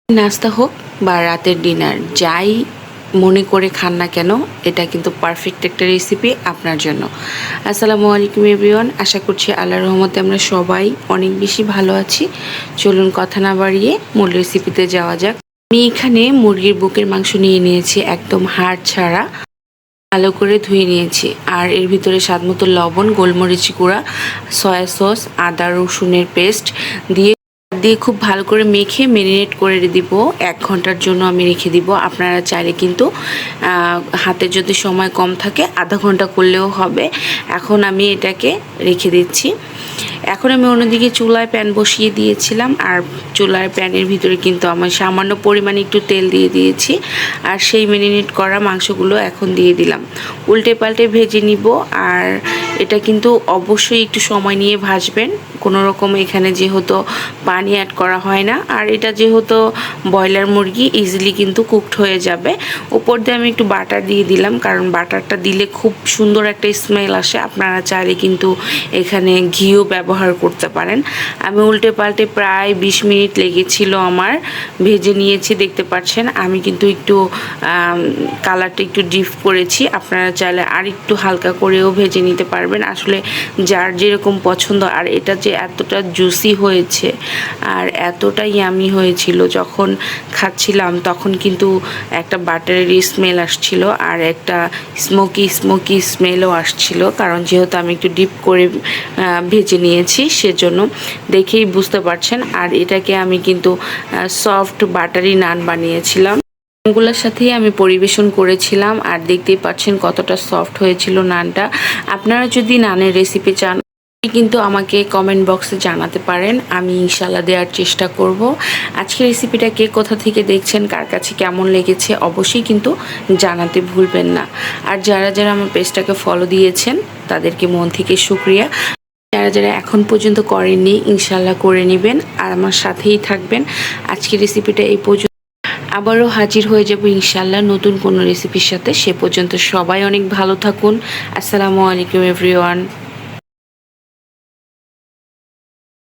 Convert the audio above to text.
নাস্তা হোক বা রাতের ডিনার যাই মনে করে খান না কেন, এটা কিন্তু পারফেক্ট একটা রেসিপি আপনার জন্য। আসসালামু আলাইকুম এভরিওয়ান, আশা করছি আল্লাহর রহমতে আমরা সবাই অনেক বেশি ভালো আছি। চলুন কথা না বাড়িয়ে মূল রেসিপিতে যাওয়া যাক। আমি এখানে মুরগির বুকের মাংস নিয়ে নিয়েছি, একদম হাড় ছাড়া, ভালো করে ধুয়ে নিয়েছি। আর এর ভিতরে স্বাদমতো লবণ, গোলমরিচ গুঁড়া, সয়া সস, আদা রসুনের পেস্ট দিয়ে খুব ভালো করে মেখে ম্যারিনেট করে দিব। 1 ঘন্টার জন্য আমি রেখে দিব। আপনারা চাইলে কিন্তু হাতে যদি সময় কম থাকে আধা ঘন্টা করলেও হবে। এখন আমি এটাকে রেখে দিচ্ছি। এখন আমি অন্যদিকে চুলায় প্যান বসিয়ে দিয়েছিলাম, আর চুলার প্যানের ভিতরে কিন্তু আমার সামান্য পরিমাণে একটু তেল দিয়ে দিয়েছি। আর সেই ম্যারিনেট করা মাংসগুলো এখন দিয়ে দিলাম, উল্টে পাল্টে ভেজে নিব। আর এটা কিন্তু অবশ্যই একটু সময় নিয়ে ভাজবেন। কোনো রকম এখানে যেহেতু পানি অ্যাড করা হয় না, আর এটা যেহেতু ব্রয়লার মুরগি ইজিলি কিন্তু কুকড হয়ে যাবে। উপর দিয়ে আমি একটু বাটার দিয়ে দিলাম, কারণ বাটারটা দিলে খুব সুন্দর একটা স্মেল আসে। আপনারা চাইলে কিন্তু এখানে ঘিও ব্যবহার করতে পারেন। আমি উল্টে পাল্টে প্রায় 20 মিনিট লেগেছিল আমার, ভেজে নিয়েছি। দেখতে পাচ্ছেন আমি কিন্তু একটু কালারটা একটু ডিপ করেছি। আপনারা চাইলে আর একটু হালকা করেও ভেজে নিতে পারবেন, আসলে যার যেরকম পছন্দ। আর এটা যে এতটা জুসি হয়েছে আর এতটা ইয়ামি হয়েছিল, যখন খাচ্ছিলাম তখন কিন্তু একটা বাটারের স্মেল আসছিল আর একটা স্মোকি স্মেলও আসছিল, কারণ যেহেতু আমি একটু ডিপ করে ভেজে নিয়েছি সেজন্য, দেখেই বুঝতে পারছেন। আর এটাকে আমি কিন্তু সফট বাটারি নান বানিয়েছিলাম, নানগুলোর সাথেই আমি পরিবেশন করেছিলাম। আর দেখতেই পাচ্ছেন কতটা সফট হয়েছিল নানটা। আপনারা যদি নানের রেসিপি চান কিন্তু আমাকে কমেন্ট বক্সে জানাতে পারেন, আমি ইনশাল্লাহ দেওয়ার চেষ্টা করব। আজকের রেসিপিটা কে কোথা থেকে দেখছেন, কার কাছে কেমন লেগেছে অবশ্যই কিন্তু জানাতে ভুলবেন না। আর যারা যারা আমার পেজটাকে ফলো দিয়েছেন তাদেরকে মন থেকে শুকরিয়া। যারা যারা এখন পর্যন্ত করেননি ইনশাল্লাহ করে নেবেন, আর আমার সাথেই থাকবেন। আজকের রেসিপিটা এই পর্যন্ত, আবারও হাজির হয়ে যাব ইনশাল্লাহ নতুন কোনো রেসিপির সাথে। সে পর্যন্ত সবাই অনেক ভালো থাকুন। আসসালামু আলাইকুম এভরিওয়ান।